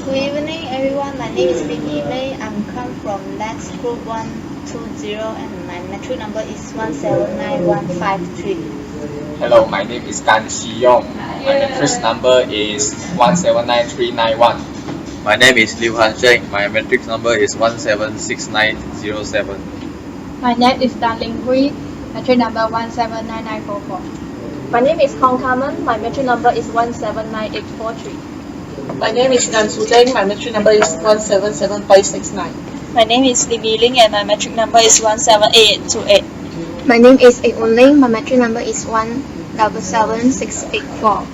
Good evening, everyone. My name is Lim Yimei. I'm come from Lex Group 120 and my metric number is 179153. Hello, my name is Gan Xiyong. My matrix number is 179391. My name is Liu Han Sheng. My matrix number is 176907. My name is Dan Ling Hui. Metric number 179944. My name is Hong Carmen. My metric number is 179843. My name is Nan Su Deng. My metric number is 177569. My name is Lim Yiling and my metric number is 178828. My name is Ek Un Ling. My metric number is 177684.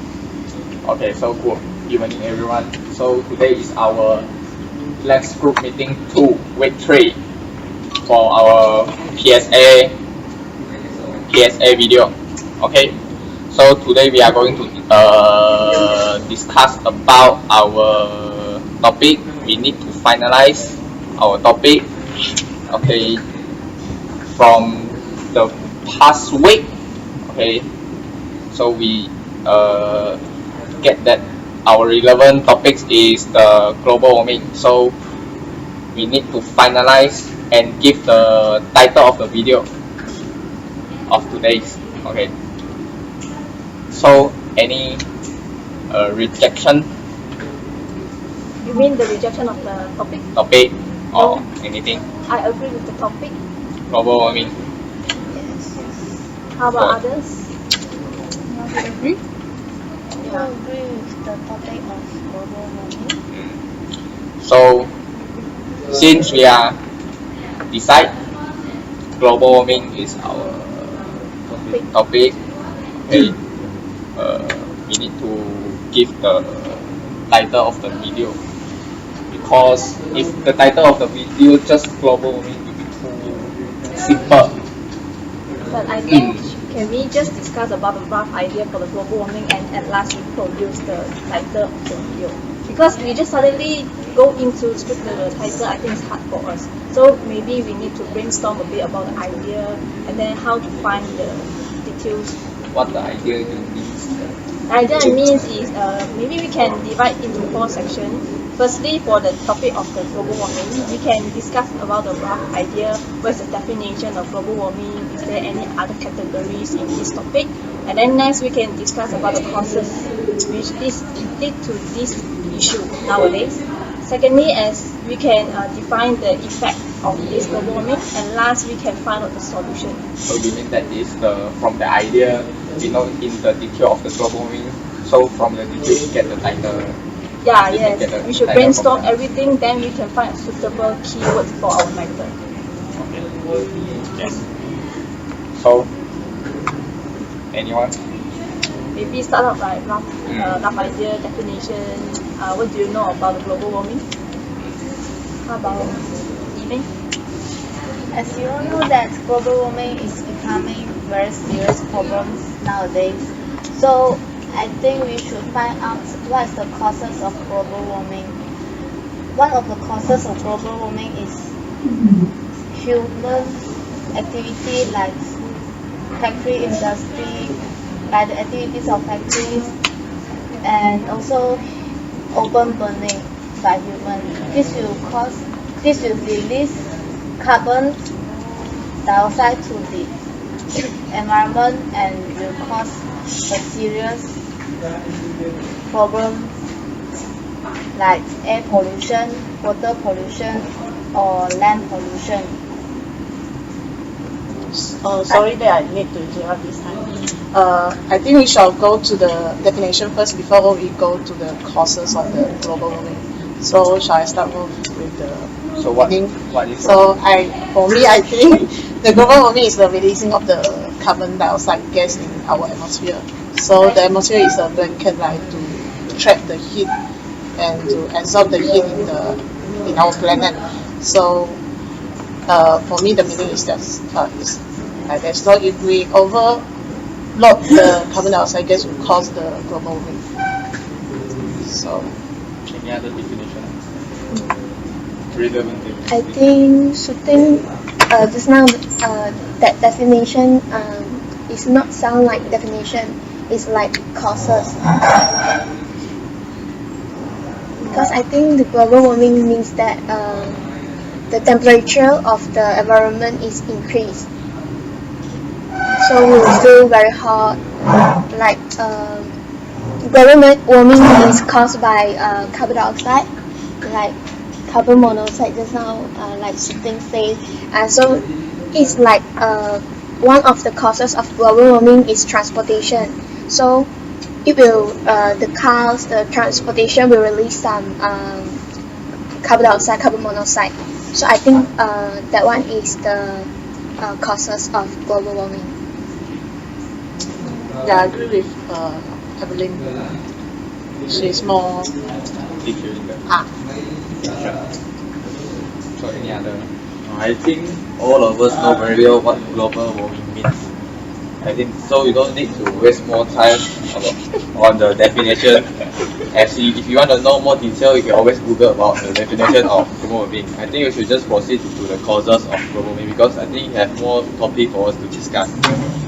Okay, so good evening, everyone. So today is our Lex Group meeting 2, week 3 for our PSA video. Okay, so today we are going to discuss about our topic. We need to finalize our topic. Okay, from the past week. Okay, so we get that our relevant topics is the global warming. So we need to finalize and give the title of the video of today's. Okay, so any rejection You mean the rejection of the topic? or anything I agree with the topic. global warming? How about others? Do you agree with the topic of global warming? So since we are decide global warming is our topic, okay, we need to give the title of the video, because if the title of the video just global warming will be too simple. But I think can we just discuss about the rough idea for the global warming and at last we produce the title of the video? Because we just suddenly go into script the title, I think it's hard for us. So maybe we need to brainstorm a bit about the idea and then how to find the details. What the idea you mean? The idea means is maybe we can divide into 4 sections. Firstly, for the topic of the global warming, we can discuss about the rough idea, what's the definition of global warming, is there any other categories in this topic, and then next we can discuss about the causes which lead to this issue nowadays. Secondly, as we can define the effect of this global warming, and last we can find out the solution. So you mean that is from the idea, in the detail of the global warming. So from the detail we get the title. Yeah, yes. We should brainstorm everything, then we can find a suitable keywords for our title. Okay. Yes. So anyone? Maybe start off like rough idea, definition. What do you know about the global warming? How about Yimei? As you all know that global warming is becoming very serious problems nowadays. So I think we should find out what is the causes of global warming. One of the causes of global warming is human activity like factory industry, like the activities of factories, and also open burning by human. This will release carbon dioxide to the environment and will cause a serious problem like air pollution, water pollution, or land pollution. Sorry that I need to interrupt this time. I think we shall go to the definition first before we go to the causes of the global warming. So shall I start off with the meaning? What is For me, I think the global warming is the releasing of the carbon dioxide gas in our atmosphere. So the atmosphere is a blanket like to trap the heat and to absorb the heat in our planet. So for me, the meaning is that there's no, if we overload the carbon dioxide gas, will cause the global warming. So any other definition? Relevant definition. I think just now that definition is not sound like definition. It's like causes. because I think the global warming means that the temperature of the environment is increased. So we will feel very hot. Like global warming is caused by carbon dioxide, like carbon monoxide just now, like Sitting said, and so it's like one of the causes of global warming is transportation. So it will the cars, the transportation will release some carbon dioxide, carbon monoxide. So I think that one is the causes of global warming. Yeah, I agree with Evelyn. She's more So any other? I think all of us know very well what global warming means. I think so. You don't need to waste more time on the definition. Actually, if you want to know more detail, you can always Google about the definition of global warming. I think we should just proceed to the causes of global warming because I think we have more topic for us to discuss.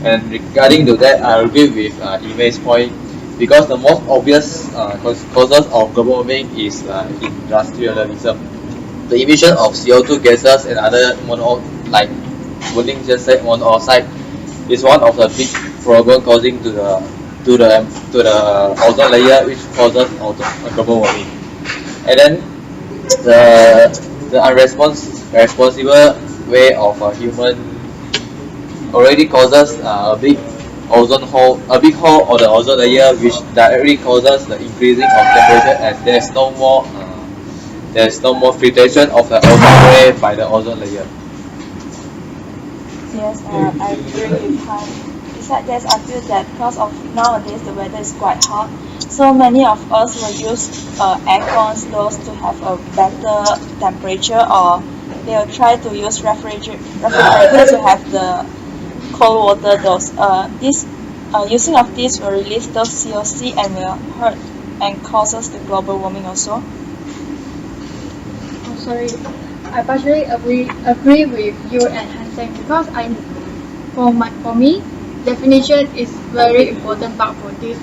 And regarding to that, I agree with Imei's point because the most obvious causes of global warming is industrialism. The emission of CO2 gases and other like Wu-Ling just said, monoxide is one of the big problem causing to the ozone layer, which causes global warming. And then the irresponsible way of a human already causes a big hole on the ozone layer, which directly causes the increasing of temperature, and there's no more filtration of the ozone layer by the ozone layer. Yes, I agree with Han. Besides that, I feel that because of nowadays the weather is quite hot, so many of us will use aircon those to have a better temperature, or they will try to use refrigerator to have the cold water. Using of this will release those CO2 and will hurt and causes the global warming also. Oh, sorry, I partially agree with you and Hansen because for me, definition is very important part for this.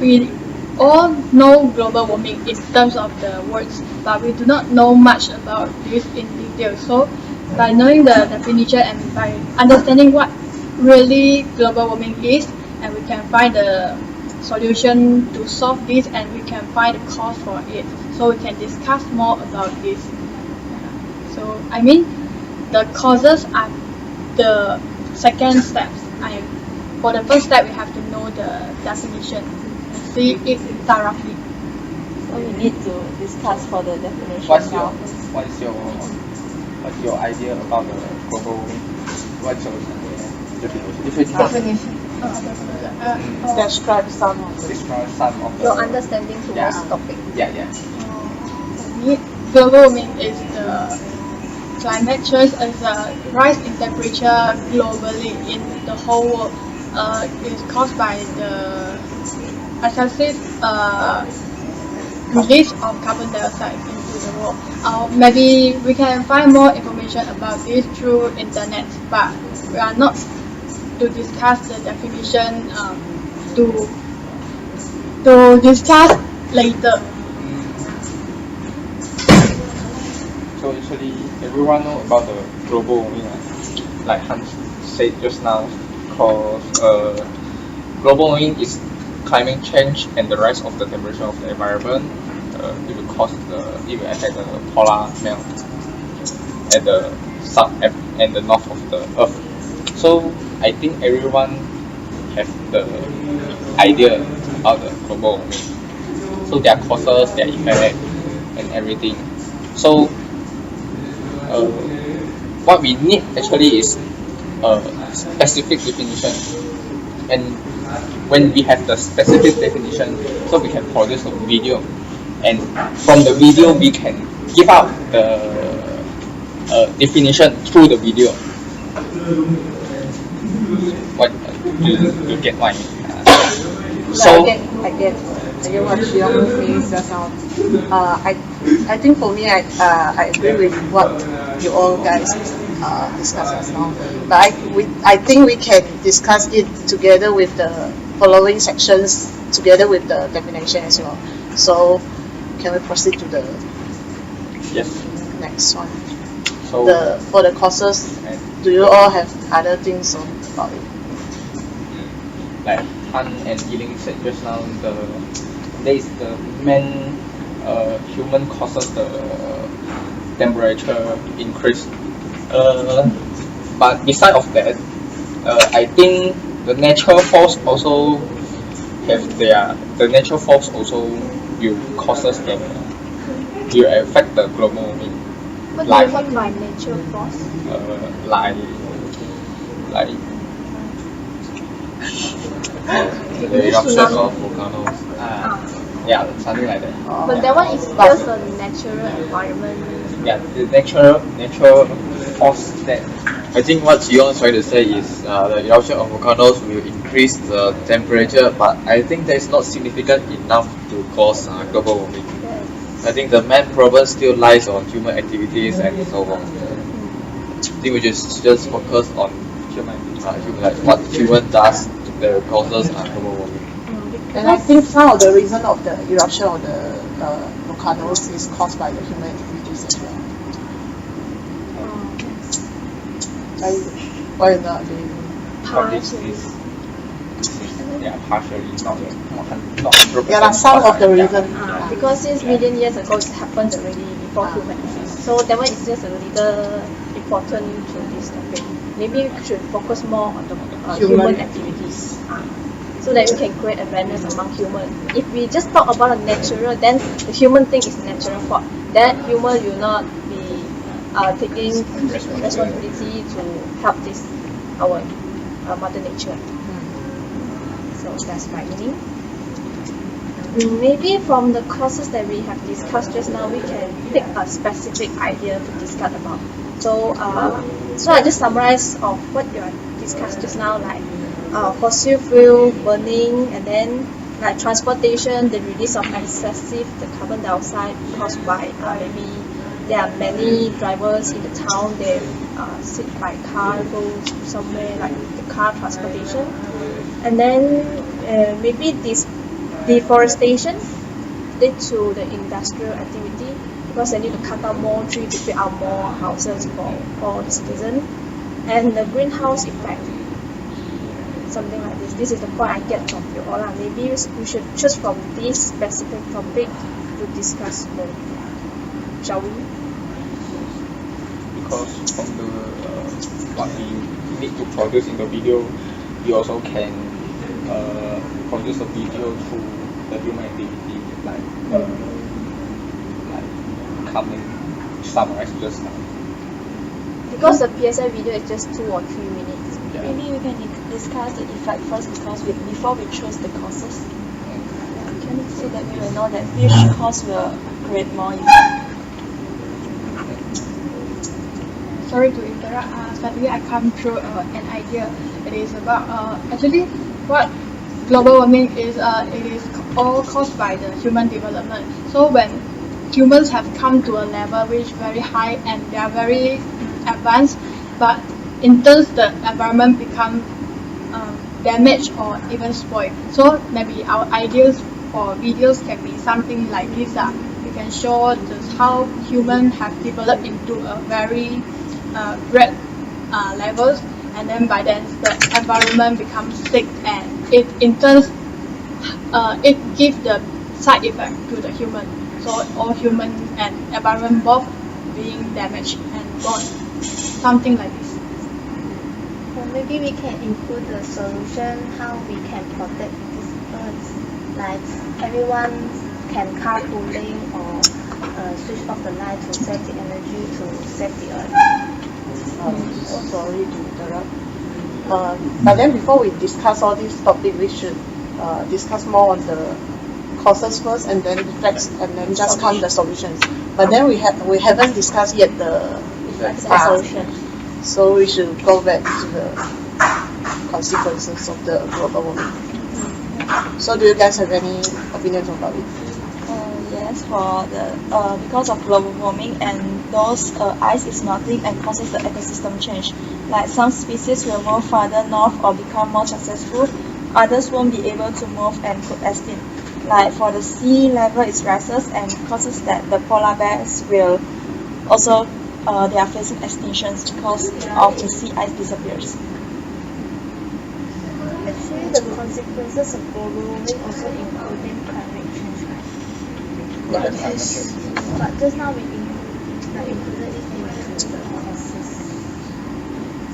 We all know global warming in terms of the words, but we do not know much about this in detail. So by knowing the definition and by understanding what really global warming is, and we can find the solution to solve this, and we can find the cause for it, so we can discuss more about this. So I mean, the causes are the second steps. For the first step, we have to know the definition and see it thoroughly. So we need to discuss for the definition What's your idea about the global warming? What's your definition? describe some of Describe some of Your understanding towards topic. Yeah. For me, global warming is the climate change as a rise in temperature globally in the whole world. Is caused by the excessive release of carbon dioxide into the world. Maybe we can find more information about this through internet, but we are not to discuss the definition to discuss later. So actually, everyone know about the global warming, like Hans said just now, because global warming is climate change and the rise of the temperature of the environment. It will affect the polar melt at the south and the north of the earth. So I think everyone have the idea about the global warming. So their causes, their effect, and everything. So what we need actually is a specific definition, and when we have the specific definition, so we can produce a video, and from the video we can give out the definition through the video. What you get my So I get what Xiong says just now. I think for me, I agree with what you all guys discuss just now. But I think we can discuss it together with the following sections, together with the definition as well. So can we proceed to the Yes. next one? So For the causes, do you all have other things about it? like Han and Yiling said just now, there is the main human causes the temperature increase. But beside of that, I think the natural force also the natural force also will causes will affect the global warming. What do Like you mean by nature force? like The eruption of volcanoes. yeah, something like that. But that one is just a natural environment. Yeah, the natural force that I think what Sion is trying to say is the eruption of volcanoes will increase the temperature, but I think that is not significant enough to cause global warming. Yes. I think the main problem still lies on human activities and so on. I think we just focus on like what human does that causes global warming. And I think some of the reason of the eruption of the volcanoes is caused by the human activities as well. Why not? but this is yeah partially not 100%. Yeah, some of the reason. Because since million years ago it happened already before humans. So that one is just a little important to this topic. Maybe we should focus more on the human activities. So that we can create awareness among humans. If we just talk about the natural, then the human thing is natural fault. Then human will not be taking responsibility to help this our mother nature. So that's my meaning. Maybe from the causes that we have discussed just now, we can pick a specific idea to discuss about. So I just summarize of what you have discussed just now, like fossil fuel burning, and then like transportation, the release of excessive the carbon dioxide caused by maybe there are many drivers in the town, they sit by car, go somewhere like the car transportation, and then maybe this deforestation lead to the industrial activity because they need to cut down more trees to build out more houses for all the citizens, and the greenhouse effect. Something like this. This is the point I get from you all. Maybe we should choose from this specific topic to discuss more. Shall we? Because from the what we need to produce in the video, we also can produce a video through the human activity, like coming summarize just now. Because the PSA video is just 2 or 3 minutes. Maybe we can discuss the effect first before we choose the causes. So that we will know that which cause will create more effect. Sorry to interrupt. Suddenly I come through an idea. It is about actually what global warming is. It is all caused by the human development. So when humans have come to a level which is very high and they are very advanced, but in turns the environment become damaged or even spoiled. So maybe our ideas for videos can be something like this. We can show just how humans have developed into a very great levels, and then by then the environment becomes sick, and it in turn it gives the side effect to the human. So all human and environment both being damaged and gone. Something like this. Or maybe we can include the solution how we can protect these birds. Like everyone can carpooling or switch off the light to save the energy to save the earth. Sorry to interrupt. But then before we discuss all these topics, we should discuss more on the causes first, and then effects, and then just come the solutions. But then we haven't discussed yet the Solution. So we should go back to the consequences of the global warming. So do you guys have any opinions about it? Yes, for the because of global warming and those ice is melting and causes the ecosystem change. Like some species will move farther north or become more successful, others won't be able to move and could extinct. Like for the sea level, it rises and causes that the polar bears will also they are facing extinctions because of the sea ice disappears. Actually, the consequences of global warming also including climate change, right? Yes. But just now we included it into the causes.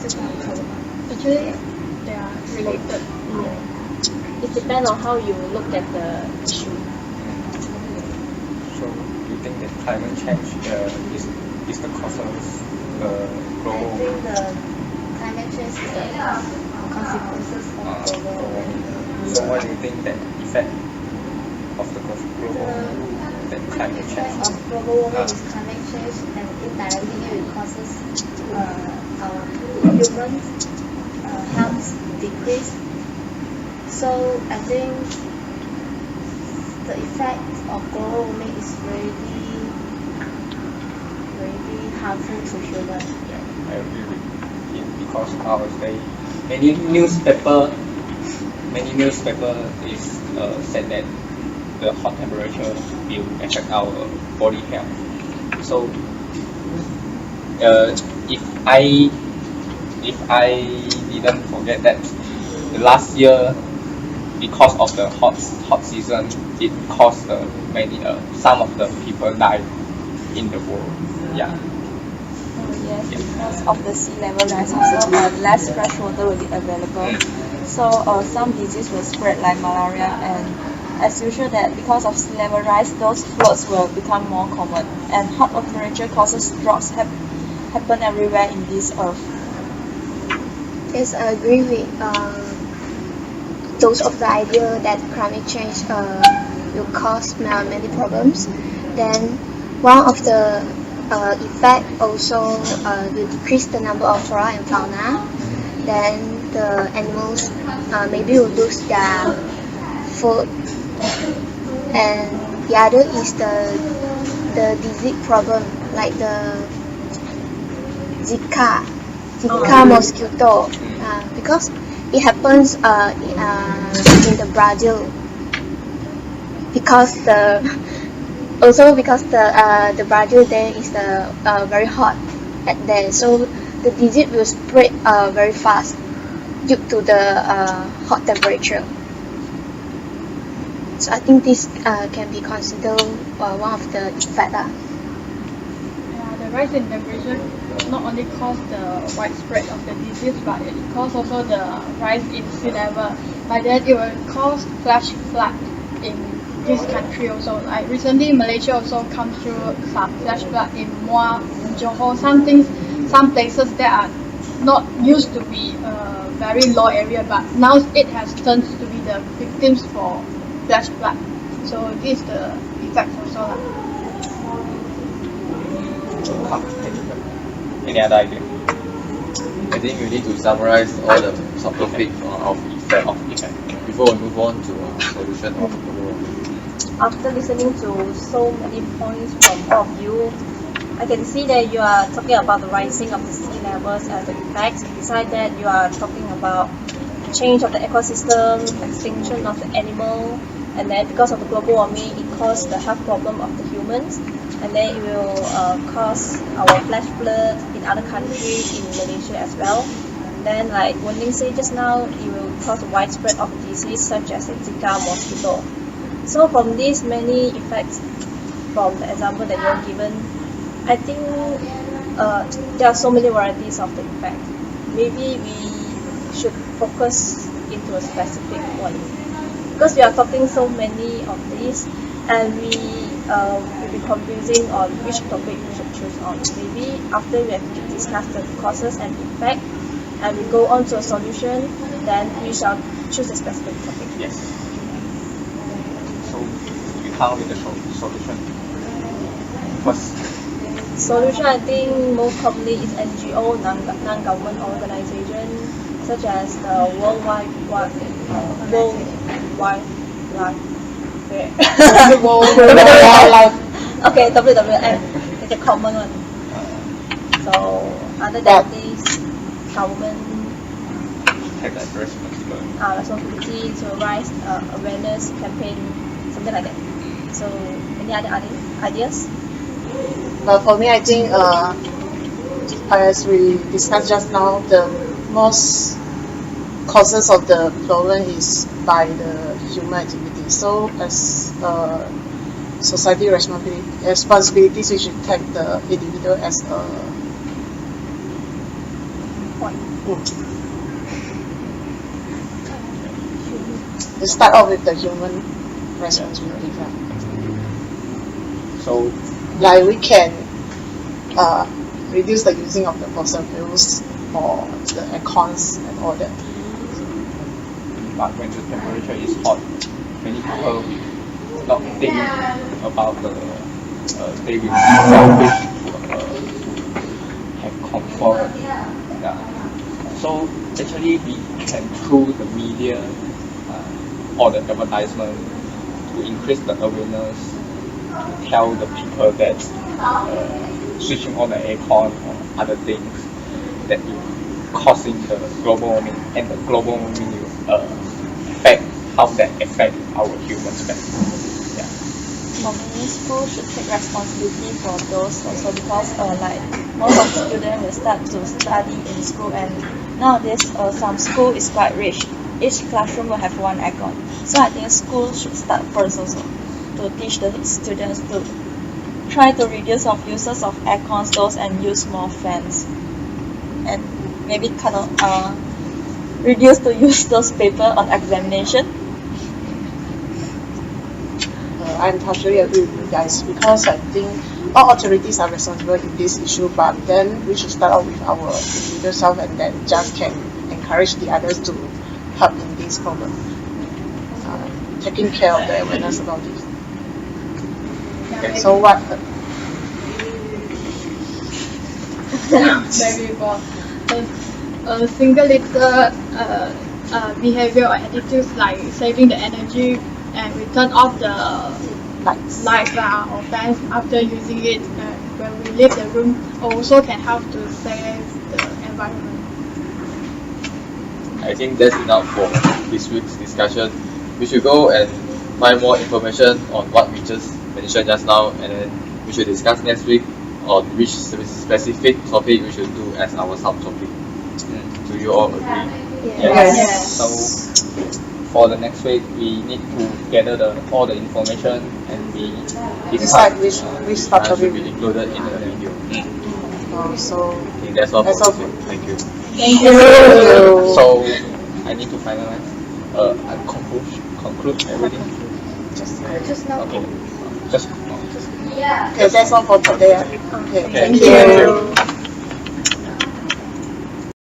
Just now we talked about. Actually, they are related. It depends on how you look at the issue. So you think that climate change is the cause of global I think the climate change is the consequences of global warming. So what do you think that effect of the global that climate change? Of global warming is climate change, and indirectly it causes our humans health decrease. So I think the effect of global warming is really harmful to humans. I agree with it because nowadays many newspaper is said that the hot temperature will affect our body health. So if I didn't forget that the last year because of the hot season it caused many some of the people died in the world. Yeah. Yes, because of the sea level rise, also less fresh water will be available. So some disease will spread like malaria, and as usual that because of sea level rise, those floods will become more common. And hot temperature causes droughts happen everywhere in this earth. Yes, I agree with those of the idea that climate change will cause many problems. Then one of the effect also will decrease the number of flora and fauna. Then the animals maybe will lose their food. And the other is the disease problem like the Zika mosquito because it happens in the Brazil because the Brazil there is very hot at there, so the disease will spread very fast due to the hot temperature. So I think this can be considered one of the effect. The rise in temperature not only cause the widespread of the disease, but it cause also the rise in sea level. By that, it will cause flash flood in this country also. Like recently, Malaysia also come through some flash flood in Muar, in Johor. Some places that are not used to be a very low area, but now it has turned to be the victims for flash flood. So this is the effect also. Any other idea? I think we need to summarize all the subtopics of effect before we move on to a solution of global warming. After listening to so many points from all of you, I can see that you are talking about the rising of the sea levels as the effect. Besides that, you are talking about change of the ecosystem, extinction of the animal, and then because of the global warming, it causes the health problem of the humans, and then it will cause our flash flood in other countries, in Malaysia as well. And then, like Wen-Ling said just now, it will cause a widespread of disease such as the Zika mosquito. So from these many effects, from the example that you have given, I think there are so many varieties of the effect. Maybe we should focus into a specific one, because we are talking so many of these, and we will be confusing on which topic we should choose on. Maybe after we have discussed the causes and effect, and we go on to a solution, then we shall choose a specific topic. Yes. So you come with the solution. First. Solution, I think most commonly is NGO, non-government organization, such as the World Wildlife Okay, WWF is a common one. So other than this, government responsibility to raise awareness campaign something like that. So any other ideas? But for me, I think, as we discussed just now, the most causes of the problem is by the human activity. So as society responsibilities, we should take the individual as a Point. We start off with the human responsibilities. So Like we can reduce the using of the fossil fuels or the aircons and all that. but when the temperature is hot, many people will not think about they will be selfish to have comfort. Yeah. So actually we can through the media or the advertisement to increase the awareness, to tell the people that switching on the aircon or other things that will causing the global warming, and the global warming will affect how that affect our humans back. Yeah. For me, school should take responsibility for those also because like most of the students will start to study in school, and nowadays some school is quite rich. Each classroom will have one aircon. So I think school should start first also to teach the students to try to reduce of uses of aircons those and use more fans, and maybe reduce to use those paper on examination. I'm partially agree with you guys because I think all authorities are responsible in this issue, but then we should start off with our individual self and then just can encourage the others to help in this problem. Taking care of the awareness about this. Okay, so what? Maybe for a single little behavior or attitudes like saving the energy and we turn off the lights or fans after using it when we leave the room also can help to save the environment. I think that's enough for this week's discussion. We should go and find more information on what we just mentioned just now, and then we should discuss next week on which specific topic we should do as our subtopic. Do you all agree? Yes. So for the next week, we need to gather all the information and we Decide which that should topic. be included in the video. So I think that's all for That's all. this week. Thank you. thank you. So I need to finalize. I conclude everything. Just now. Okay. Just Okay, that's all for today. Okay, Okay. thank Thank you. you.